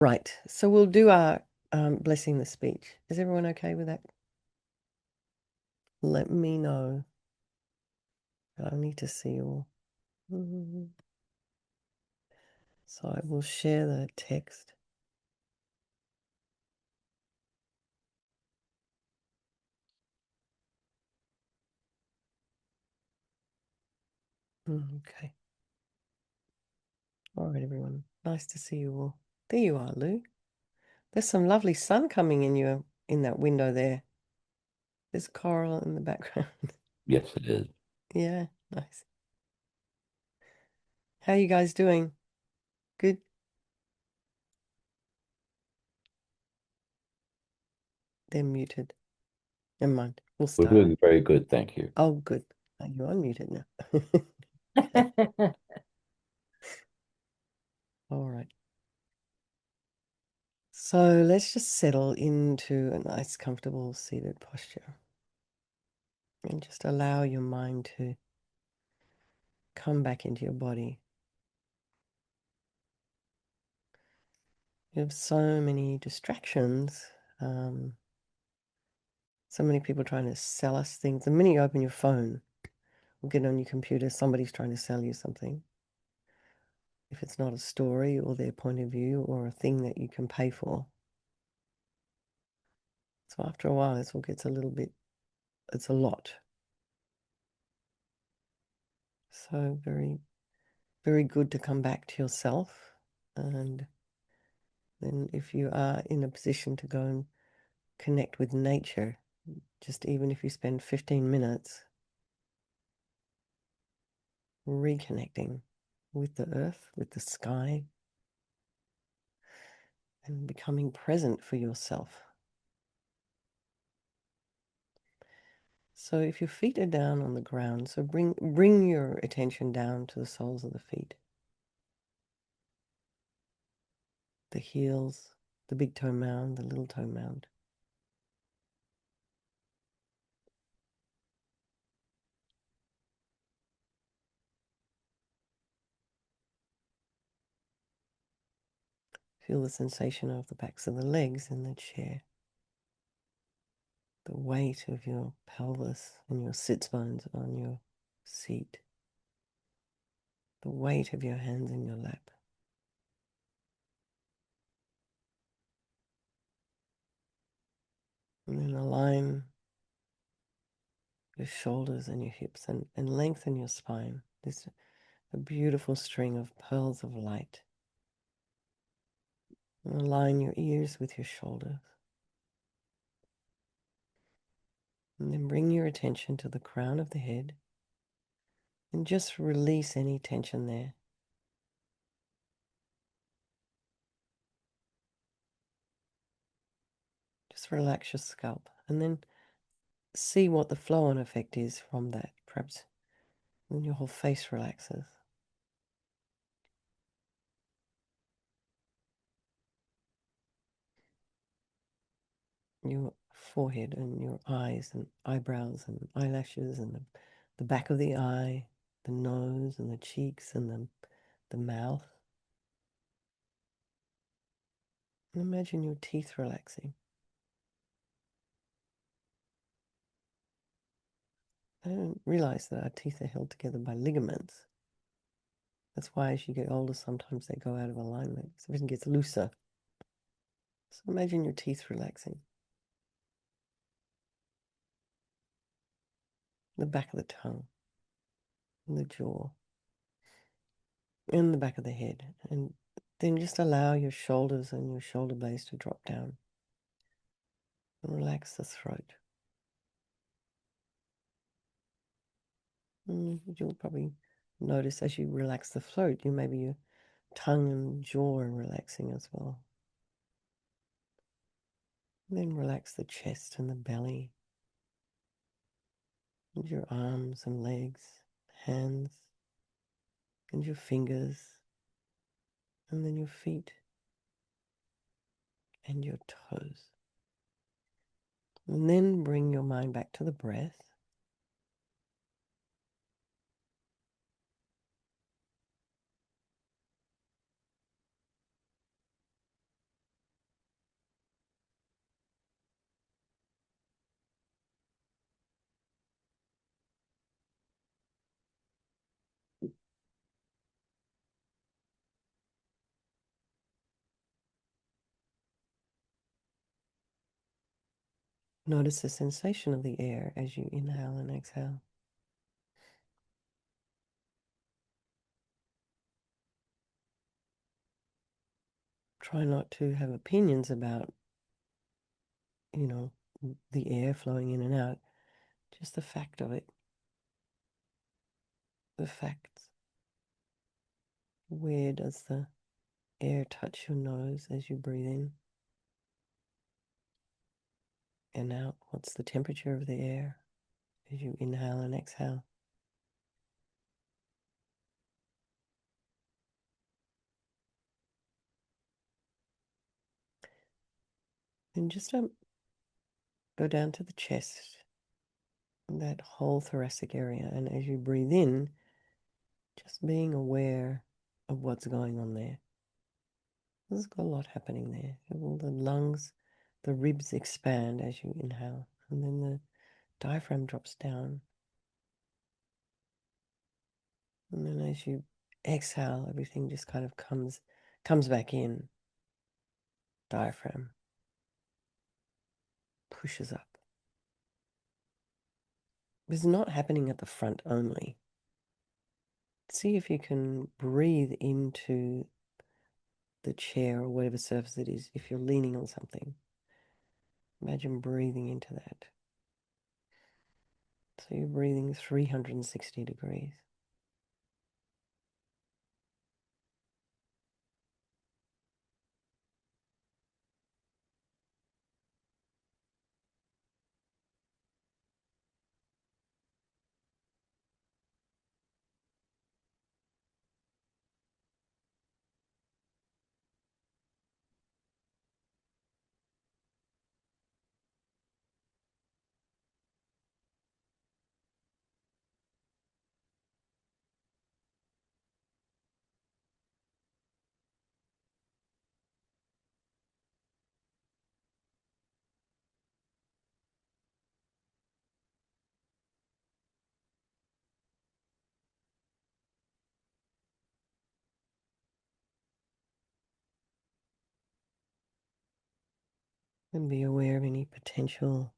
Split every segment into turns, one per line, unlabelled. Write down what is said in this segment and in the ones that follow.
Right, so we'll do our blessing the speech. Is everyone okay with that? Let me know. I need to see you all. So I will share the text. Okay. All right, everyone. Nice to see you all. There you are, Lou. There's some lovely sun coming in that window there. There's coral in the background.
Yes, it is.
Yeah, nice. How you guys doing? Good? They're muted. Never mind. We'll
We're
start.
doing very good, thank you.
Oh, good. You're unmuted now. All right. So let's just settle into a nice, comfortable seated posture and just allow your mind to come back into your body. You have so many distractions, so many people trying to sell us things. The minute you open your phone or get on your computer, somebody's trying to sell you something. If it's not a story or their point of view or a thing that you can pay for. So after a while, this all gets it's a lot. So very, very good to come back to yourself. And then if you are in a position to go and connect with nature, just even if you spend 15 minutes reconnecting with the earth, with the sky, and becoming present for yourself. So if your feet are down on the ground, so bring your attention down to the soles of the feet, the heels, the big toe mound, the little toe mound. Feel the sensation of the backs of the legs in the chair, the weight of your pelvis and your sits bones on your seat, the weight of your hands in your lap. And then align your shoulders and your hips and lengthen your spine. There's a beautiful string of pearls of light. And align your ears with your shoulders. And then bring your attention to the crown of the head and just release any tension there. Just relax your scalp and then see what the flow on effect is from that, perhaps when your whole face relaxes. Your forehead and your eyes and eyebrows and eyelashes and the back of the eye, the nose and the cheeks and the mouth. And imagine your teeth relaxing. I don't realize that our teeth are held together by ligaments. That's why as you get older, sometimes they go out of alignment. So everything gets looser. So imagine your teeth relaxing. The back of the tongue, and the jaw, and the back of the head. And then just allow your shoulders and your shoulder blades to drop down. And relax the throat. You'll probably notice as you relax the throat, maybe your tongue and jaw are relaxing as well. And then relax the chest and the belly, and your arms and legs, hands, and your fingers, and then your feet and your toes. And then bring your mind back to the breath. Notice the sensation of the air as you inhale and exhale. Try not to have opinions about, you know, the air flowing in and out, just the fact of it, the facts. Where does the air touch your nose as you breathe in and out? What's the temperature of the air as you inhale and exhale? And just go down to the chest, that whole thoracic area, and as you breathe in, just being aware of what's going on there. There's got a lot happening there. All the lungs, the ribs expand as you inhale, and then the diaphragm drops down. And then as you exhale, everything just kind of comes back in. Diaphragm pushes up. It's not happening at the front only. See if you can breathe into the chair or whatever surface it is. If you're leaning on something, imagine breathing into that. So you're breathing 360 degrees. And be aware of any potential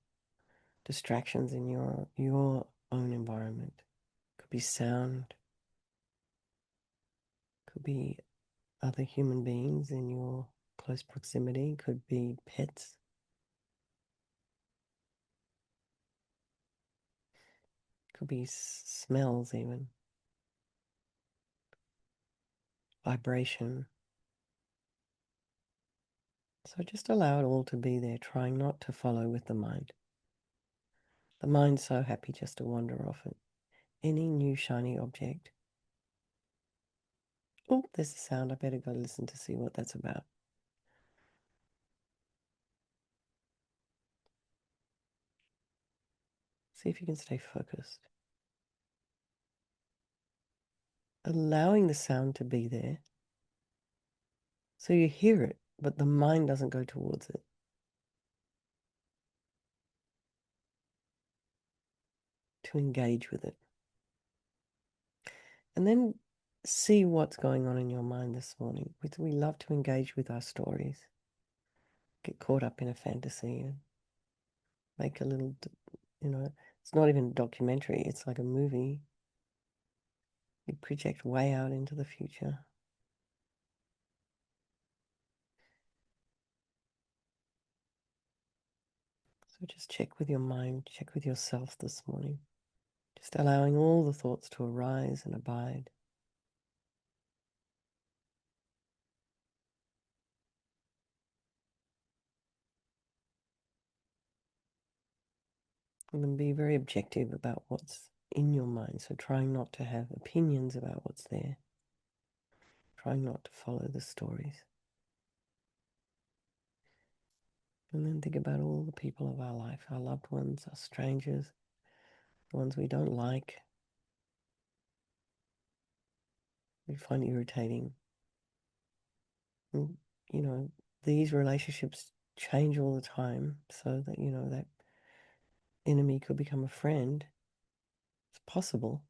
distractions in your own environment. Could be sound, could be other human beings in your close proximity, could be pets, could be smells even, vibration. So just allow it all to be there, trying not to follow with the mind. The mind's so happy just to wander off it. Any new shiny object. Oh, there's a sound. I better go listen to see what that's about. See if you can stay focused. Allowing the sound to be there. So you hear it, but the mind doesn't go towards it. To engage with it. And then see what's going on in your mind this morning. We love to engage with our stories, get caught up in a fantasy and make a little, it's not even a documentary, it's like a movie. You project way out into the future. So just check with your mind, check with yourself this morning. Just allowing all the thoughts to arise and abide. And then be very objective about what's in your mind. So trying not to have opinions about what's there. Trying not to follow the stories. And then think about all the people of our life, our loved ones, our strangers, the ones we don't like, we find irritating. And, these relationships change all the time so that, that enemy could become a friend. It's possible.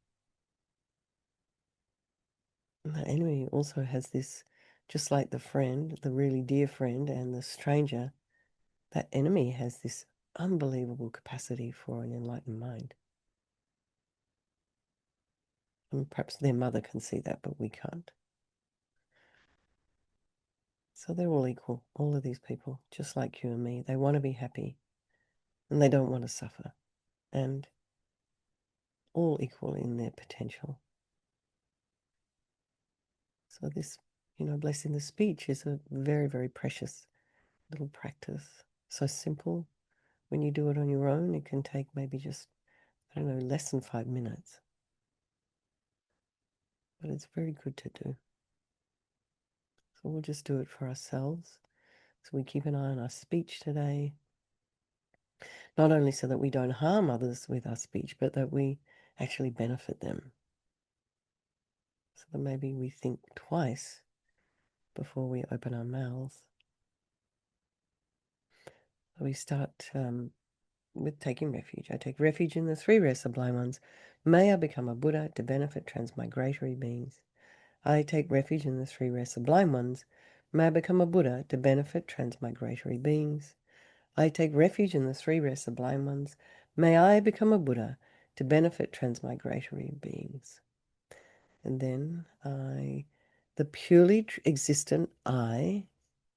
And that enemy also has this, just like the friend, the really dear friend and the stranger, that enemy has this unbelievable capacity for an enlightened mind. And perhaps their mother can see that, but we can't. So they're all equal, all of these people, just like you and me. They want to be happy and they don't want to suffer, and all equal in their potential. So this, blessing the speech is a very, very precious little practice. So simple. When you do it on your own, it can take maybe just, I don't know, less than 5 minutes. But it's very good to do. So we'll just do it for ourselves. So we keep an eye on our speech today, not only so that we don't harm others with our speech, but that we actually benefit them. So that maybe we think twice before we open our mouths. So we start with taking refuge. I take refuge in the three rare sublime ones. May I become a Buddha to benefit transmigratory beings. I take refuge in the three rare sublime ones. May I become a Buddha to benefit transmigratory beings. I take refuge in the three rare sublime ones. May I become a Buddha to benefit transmigratory beings. And then the purely existent I,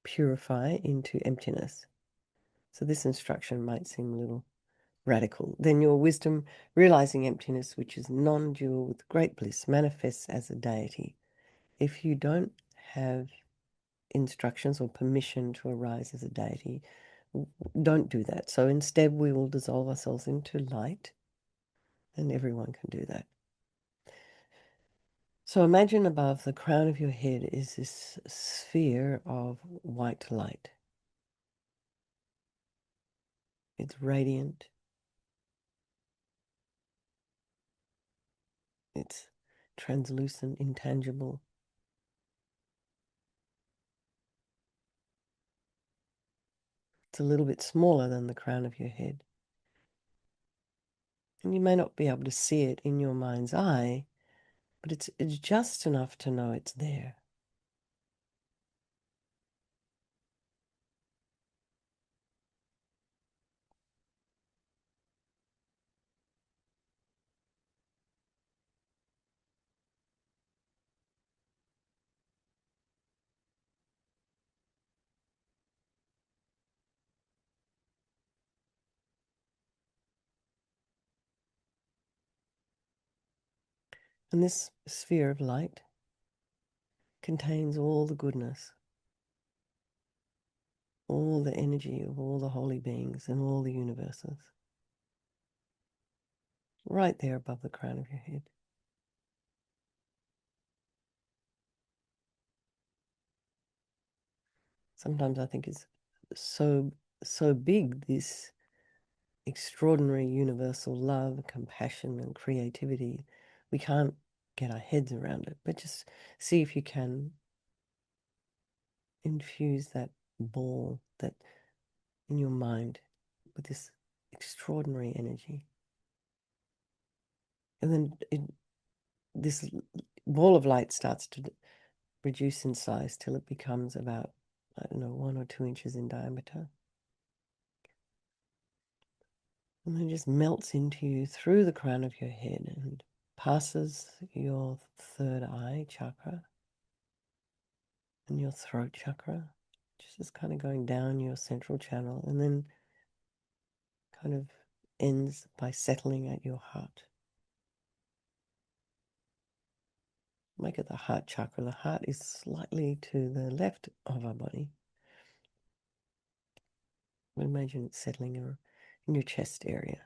purify into emptiness. So this instruction might seem a little radical. Then your wisdom, realizing emptiness, which is non-dual with great bliss, manifests as a deity. If you don't have instructions or permission to arise as a deity, don't do that. So instead, we will dissolve ourselves into light, and everyone can do that. So imagine above the crown of your head is this sphere of white light. It's radiant. It's translucent, intangible. It's a little bit smaller than the crown of your head. And you may not be able to see it in your mind's eye, but it's just enough to know it's there. And this sphere of light contains all the goodness, all the energy of all the holy beings and all the universes, right there above the crown of your head. Sometimes I think it's so big, this extraordinary universal love, compassion, and creativity. We can't get our heads around it, but just see if you can infuse that ball that in your mind with this extraordinary energy. And then this ball of light starts to reduce in size till it becomes about, I don't know, 1 or 2 inches in diameter. And then just melts into you through the crown of your head and passes your third eye chakra and your throat chakra, just kind of going down your central channel, and then kind of ends by settling at your heart. Make it the heart chakra. The heart is slightly to the left of our body. Imagine it settling in your chest area.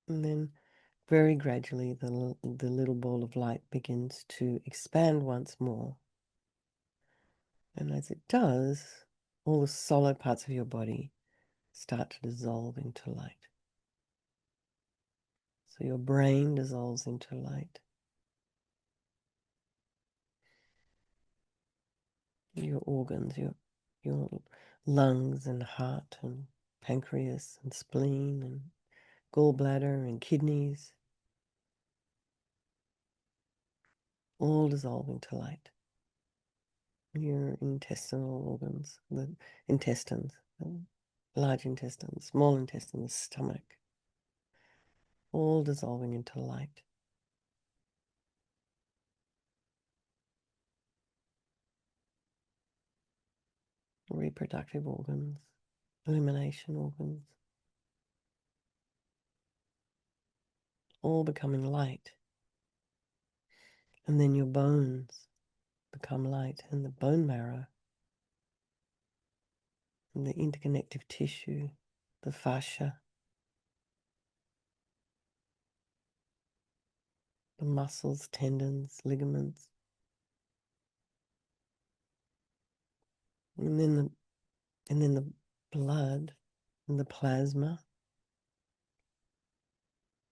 And then very gradually the little ball of light begins to expand once more. And as it does, all the solid parts of your body start to dissolve into light. So your brain dissolves into light. Your organs, your lungs and heart and pancreas and spleen and gallbladder and kidneys all dissolve into light. your intestinal organs, the intestines, the large intestines, small intestines, stomach, all dissolving into light. Reproductive organs, elimination organs, all becoming light. And then your bones become light, and the bone marrow, and the interconnective tissue, the fascia, the muscles, tendons, ligaments, and then the blood and the plasma,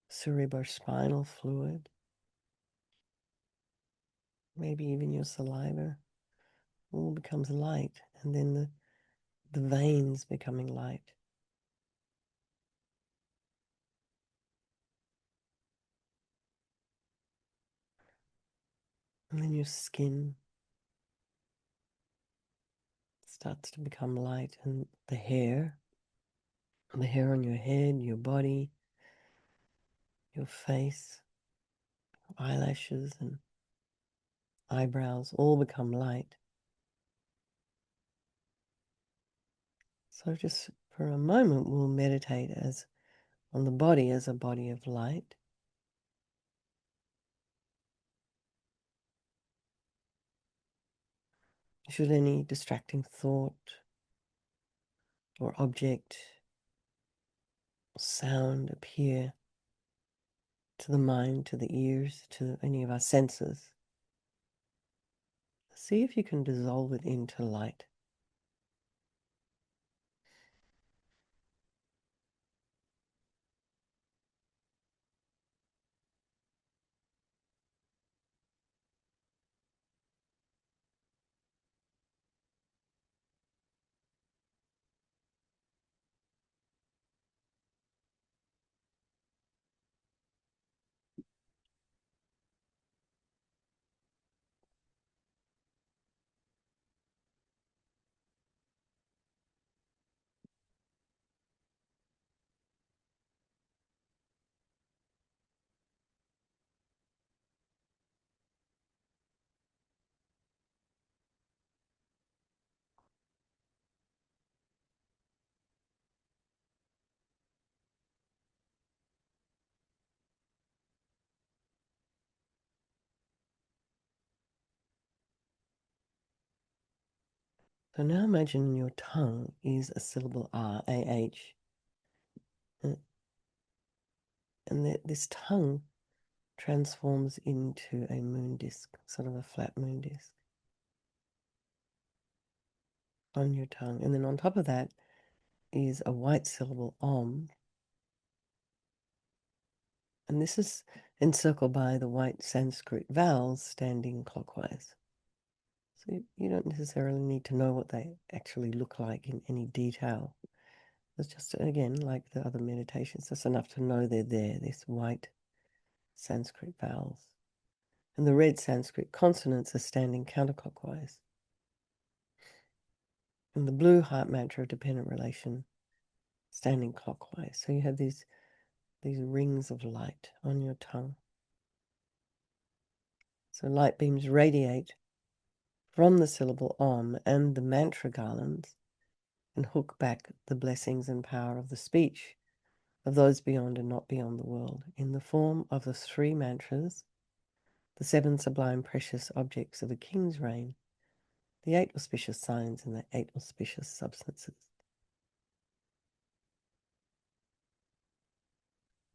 cerebrospinal fluid, maybe even your saliva, all becomes light, and then the veins becoming light. And then your skin starts to become light, and the hair on your head, your body, your face, eyelashes and eyebrows all become light. So just for a moment, we'll meditate as on the body as a body of light. Should any distracting thought or object or sound appear to the mind, to the ears, to any of our senses, see if you can dissolve it into light. So now imagine your tongue is a syllable R, A-H. And this tongue transforms into a moon disk, sort of a flat moon disk on your tongue. And then on top of that is a white syllable, Om. And this is encircled by the white Sanskrit vowels standing clockwise. So you don't necessarily need to know what they actually look like in any detail. It's just, again, like the other meditations, just enough to know they're there, this white Sanskrit vowels. And the red Sanskrit consonants are standing counterclockwise. And the blue heart mantra of dependent relation standing clockwise. So you have these rings of light on your tongue. So light beams radiate from the syllable Om and the mantra garlands and hook back the blessings and power of the speech of those beyond and not beyond the world in the form of the three mantras, the seven sublime precious objects of a king's reign, the eight auspicious signs and the eight auspicious substances.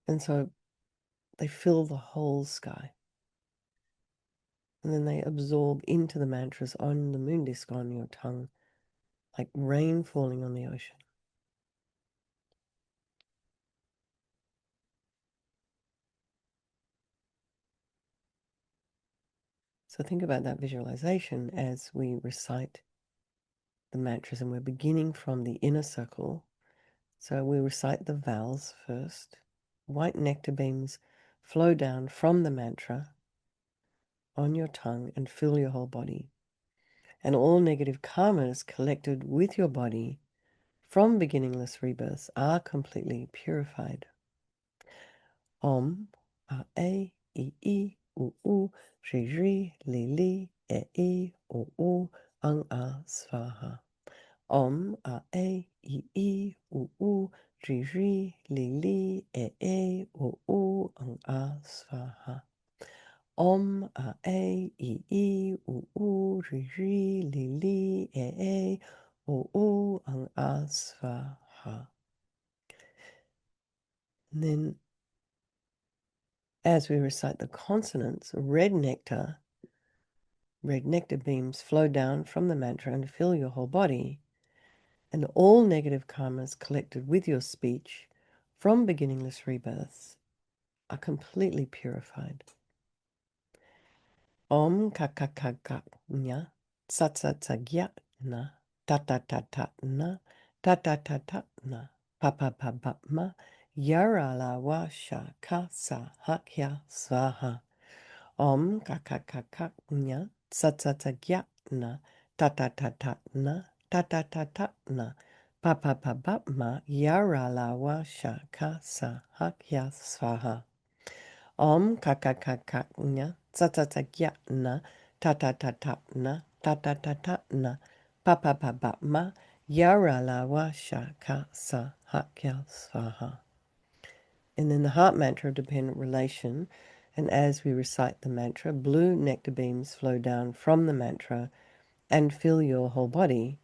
And so they fill the whole sky. And then they absorb into the mantras on the moon disk on your tongue, like rain falling on the ocean. So think about that visualization as we recite the mantras, and we're beginning from the inner circle. So we recite the vowels first. White nectar beams flow down from the mantra on your tongue and fill your whole body. and all negative karmas collected with your body from beginningless rebirths are completely purified. Om, a, I, u, shri, li, e, o, ang, a, svaha. Om, a, I, u, shri, li, e, o, ang, a, svaha. Om, a, I, u, shri, li, e, o, ang, a, svaha. And then, as we recite the consonants, red nectar beams flow down from the mantra and fill your whole body, and all negative karmas collected with your speech from beginningless rebirths are completely purified. Om kakakaknya tsatsatsagyat na tatatat na tatatat na papapapma yaralawa shaka sahakya swaha. Om kakakaknya tsatsatsagyatna tatatatna tatatatna papapapma yaralawa shaka sahakya swaha. Om kakakaknya tsatsatsagyatna tatatatna tatatatna papapapma yaralawa shaka sahakya swaha. And then the heart mantra of dependent relation. And as we recite the mantra, blue nectar beams flow down from the mantra and fill your whole body.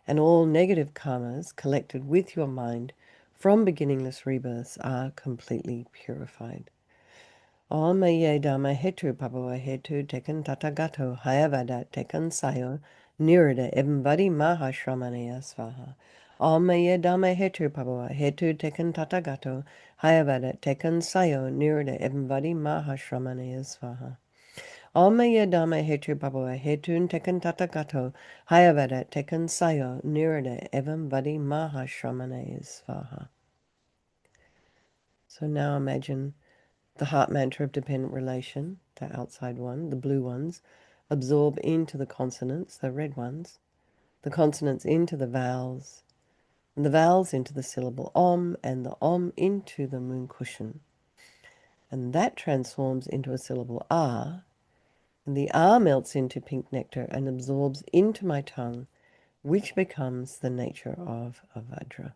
And all negative karmas collected with your mind from beginningless rebirths are completely purified. Om ye dhamma hetu pabava hetu tekan tatagato hayavada tekan sayo nirada evambadi mahashramanaya svaha. Om ye dhamma hetu pabava hetu tekan tatagato hayavada tekan sayo nirada evambadi mahashramanaya svaha. Om ye dhamma hetu pabava hetu tekan tatagato hayavada tekan sayo nirada evambadi mahashramanaya svaha. So now imagine the heart mantra of dependent relation, the outside one, the blue ones, absorb into the consonants, the red ones, the consonants into the vowels, and the vowels into the syllable om, and the om into the moon cushion. And that transforms into a syllable ah, and the ah melts into pink nectar and absorbs into my tongue, which becomes the nature of a Vajra.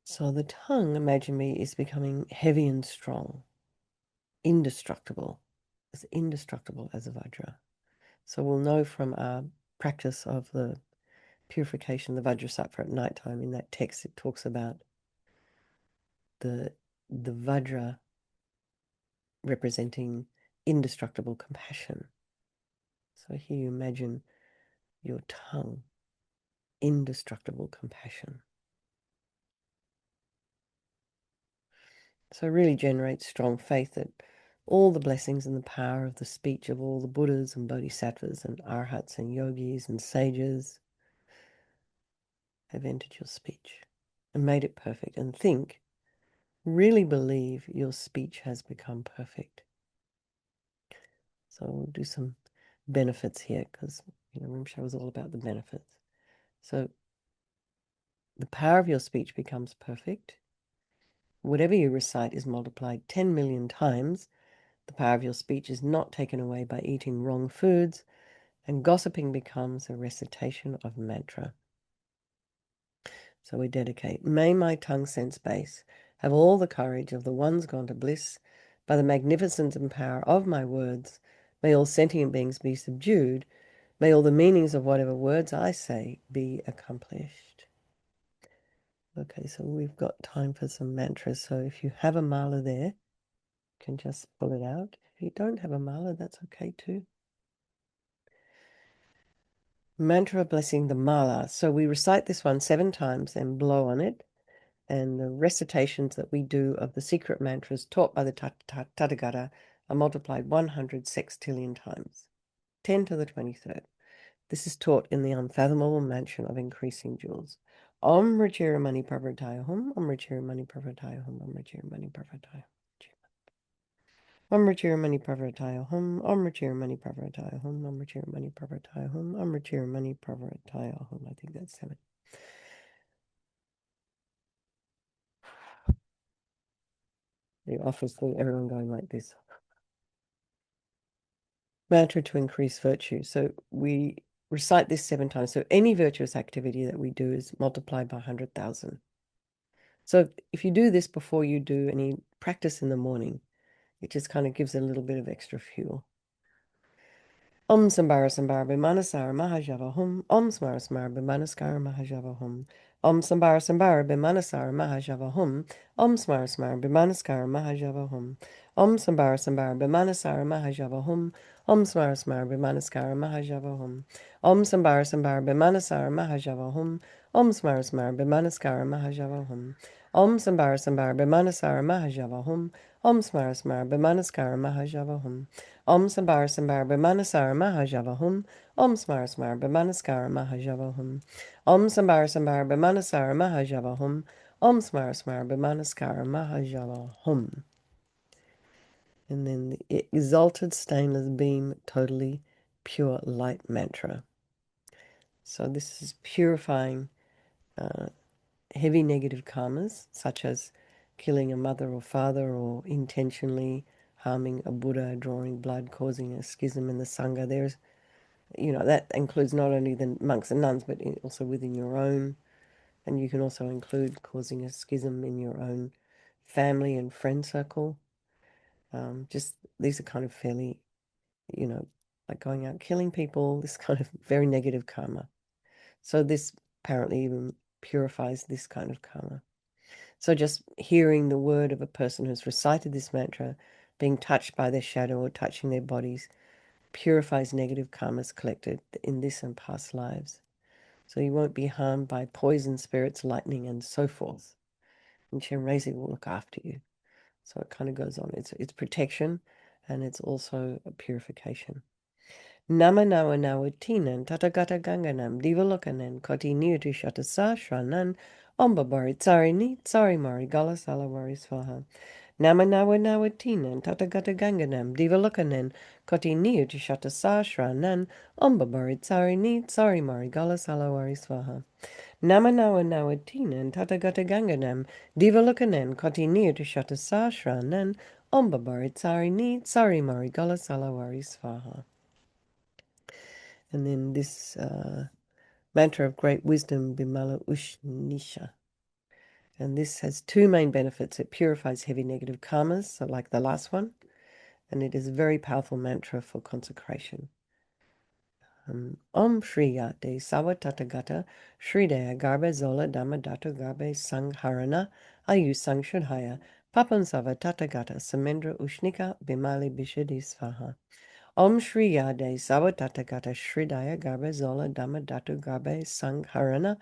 So the tongue, imagine me, is becoming heavy and strong, indestructible, as indestructible as a Vajra. So we'll know from our practice of the purification, the Vajrasattva at night time, in that text it talks about the Vajra representing indestructible compassion. So here you imagine your tongue, indestructible compassion. So it really generates strong faith that all the blessings and the power of the speech of all the Buddhas and Bodhisattvas and Arhats and Yogis and sages have entered your speech and made it perfect. And think, really believe your speech has become perfect. So we'll do some benefits here because, Rinpoche was all about the benefits. So the power of your speech becomes perfect. Whatever you recite is multiplied 10 million times. The power of your speech is not taken away by eating wrong foods, and gossiping becomes a recitation of mantra. So we dedicate, may my tongue sense base have all the courage of the ones gone to bliss. By the magnificence and power of my words, may all sentient beings be subdued. May all the meanings of whatever words I say be accomplished. Okay, so we've got time for some mantras. So if you have a mala there, you can just pull it out. If you don't have a mala, that's okay too. Mantra blessing the mala. So we recite this one 7 times and blow on it. And the recitations that we do of the secret mantras taught by the Tathagata are multiplied 100 sextillion times, 10 to the 23rd. This is taught in the unfathomable mansion of increasing jewels. Om Rachira Mani Parvataya Hum, Om Rachira Mani Parvataya Hum, Om Rachira Mani Parvataya Hum. Om Rachiramani Parvataya Hum. Om Rachiramani Parvataya Hum. Om Rachiramani Parvataya Hum. Om Rachiramani Parvataya Hum. I think that's 7. The office thing, everyone going like this. Mantra to increase virtue. So we recite this 7 times. So any virtuous activity that we do is multiplied by 100,000. So if you do this before you do any practice in the morning, it just kind of gives a little bit of extra fuel. Om Sambara Sambara Bimanasara Mahajava Hum. Om Smara Smara Bimanaskara Mahajava Hum. Om Sambara Sambara Bimanasara Mahajava Hum. Om Smara Smara Bimanaskara Mahajava Hum. Om Sambara Sambara Bimanasara Mahajava Hum. Om Smara Smara Bimanaskara Mahajava Hum. Om Sambara Sambara Bimanasara Mahajava Hum. Om Smara Smara Bimanaskara Mahajava Hum. Om Sambara Sambara Bimanasara Mahajava Hum. Om Smara Smara Bimanaskara Mahajava Hum. Om Sambara Sambara Bimanasara Mahajava Hum. Om Smara Smara Bimanaskara Mahajava Hum. Om Sambara Sambara Bimanasara Mahajava Hum. Om Smara Smara Bimanaskara Mahajava Hum. And then the exalted stainless beam, totally pure light mantra. So this is purifying heavy negative karmas, such as killing a mother or father or intentionally harming a Buddha, drawing blood, causing a schism in the Sangha. There's, that includes not only the monks and nuns, but also within your own. And you can also include causing a schism in your own family and friend circle. Just these are kind of fairly, like going out killing people, this kind of very negative karma. So this apparently even purifies this kind of karma. So just hearing the word of a person who's recited this mantra, being touched by their shadow or touching their bodies, purifies negative karmas collected in this and past lives. So you won't be harmed by poison spirits, lightning, and so forth. And Shenrezi will look after you. So it kind of goes on. It's protection, and it's also a purification. Nama nawa nawa tinan tatagata ganganam divalokanan koti nirtu shatasa shranan omba bari tsari ni tsari mari gala salawari swaha. Nama nawa nawa tinan tatagata ganganam divalokanan koti nirtu shatasa shranan omba bari tsari ni tsari mari gala salawari swaha. Nama nawa nawa tinan tatagata ganganam divalokanan koti nirtu shatasa shranan omba bari tsari ni tsari mari gala salawari swaha. And then this mantra of great wisdom, Bimala Ushnisha. And this has 2 main benefits. It purifies heavy negative karmas, so like the last one, and it is a very powerful mantra for consecration. Om Shriya De Sawa Tatagata Shridaya Garbe Zola Dhamma Dato Garbe Sangharana Ayu Sang Shudhaya Papan Sava Tatagata Samendra Ushnika Bimali Bishadi Svaha. Om Shri Yade Savatatagata Shridaya Garbe Zola Dhamma Datu Garbe Sangharana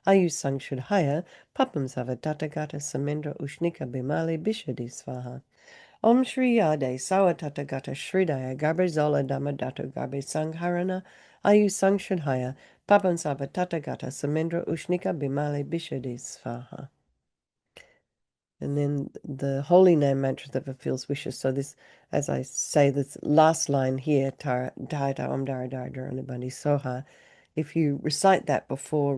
Ayu Sang Shudhaya Papam Savatatagata Samendra Ushnika Bimali Bishadi Svaha. Om Shri Yade Savatatagata Shridaya Garbe Zola Dhamma Datu Garbe Sangharana Ayu Sang Shudhaya Papam Savatatagata Samendra Ushnika Bimali Bishadi Svaha. And then the holy name mantra that fulfills wishes. So this, as I say, this last line here, Taita Om Dara Dara Dharanabandi Soha, if you recite that before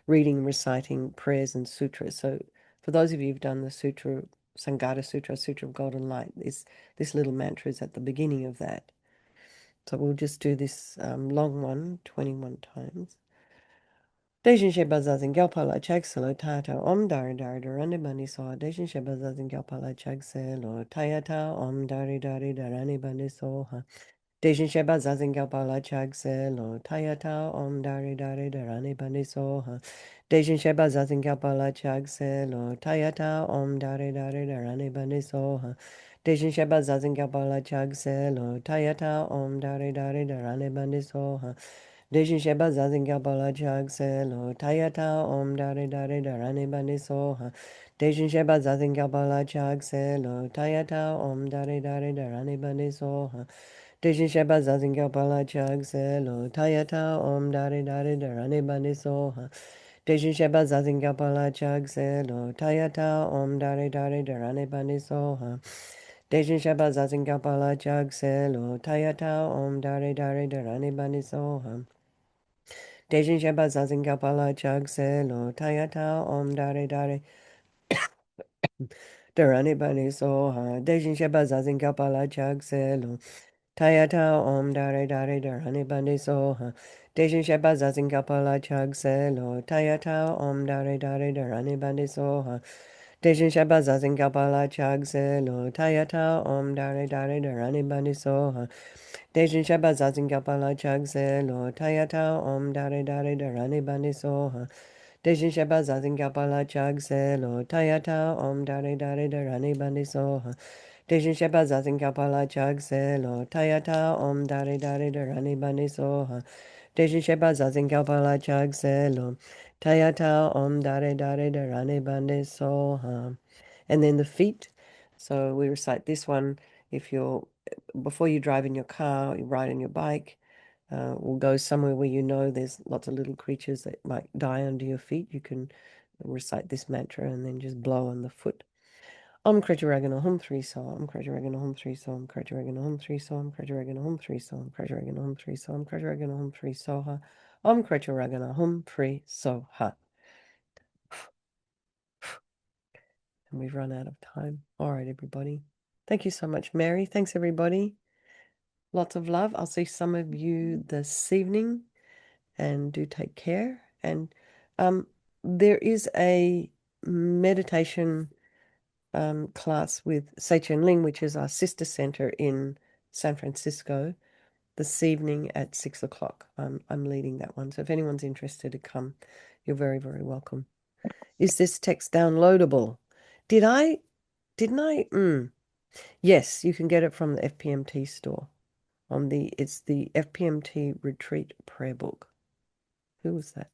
reading and reciting prayers and sutras. So for those of you who've done the sutra, Sangata Sutra, Sutra of Golden Light, this little mantra is at the beginning of that. So we'll just do this long one 21 times. Dejin Shebazazin Galpala Chagselo Tata Om Dari Dari Darani Bani Soha Dejin Shebazazin Galpala Chagselo Tayata Om Dari Dari Darani Bani Soha Dejin Shebazazin Galpala Chagselo Tayata Om Dari Dari Darani Bani Soha Dejin Shebazazin Galpala Chagselo Tayata Om Dari Dari Darani Bani Soha Dejin Shebazazin Galpala Chagselo Tayata Om Dari Dari Darani Bani Soha Dejin Sheba Zazin Gabala Jag Selo Tayata Om Dari Dari Darani Bani Soha Dejin Sheba Zazin Gabala Jag Selo Tayata Om Dari Dari Darani Bani Soha Dejin Sheba Zazin Gabala Jag Selo Tayata Om Dari Dari Darani Bani Soha Dejin Sheba Zazin Gabala Jag Selo Tayata Om Dari Dari Darani Bani Soha Dejin Shaba Zazin Kapala Chag Selo Tayata Om Dare Dare Darani Bani Soham. Dejin Shaba Zazin Kapala Chag Selo Tayata Om Dare Dare Darani Bani Soha. Dejin Shaba Zazin Kapala Chag Selo Tayata Om Dare Dare Darani Bani Soha. Dejin Shaba Zazin Kapala Chag Selo Tayata Om Dare Dare Darani Bani Soha. Dejin Shaba Zazin Kapala Chag Selo Tayata Om Dare Dare Darani Bani Soha. Dejin Shaba Zazin Kapala Chag Selo Tayata Om Dare Dare Darani Bani Soha. Dejin Shaba Zazin Kapala Chag Selo Tayata Om Dare Dare Darani Bani Soha. Dejin Sheba Zazin Kapala Chag Selo Tayata Om Dare Dare Darani Bani Soha. Dejin Sheba Zazin Kapala Chag Selo Tayata Om Dare Dare Darani Bani Soha. And then the feet. So we recite this one if you're before you drive in your car, you ride on your bike, or go somewhere where you know there's lots of little creatures that might die under your feet. You can recite this mantra and then just blow on the foot. Creturagana hum three so, Creturagana hum three so, Creturagana hum three so, Creturagana hum three so, Creturagana hum three so, Creturagana hum three so ha, Creturagana hum three so ha. And we've run out of time. All right, everybody. Thank you so much, Mary. Thanks, everybody. Lots of love. I'll see some of you this evening, and do take care. And um, there is a meditation class with Seichen Ling, which is our sister center in San Francisco, this evening at 6 o'clock. I'm leading that one. So if anyone's interested to come, you're very, very welcome. Is this text downloadable? Did I, didn't I? Yes, you can get it from the FPMT store. It's the FPMT Retreat Prayer Book. Who was that?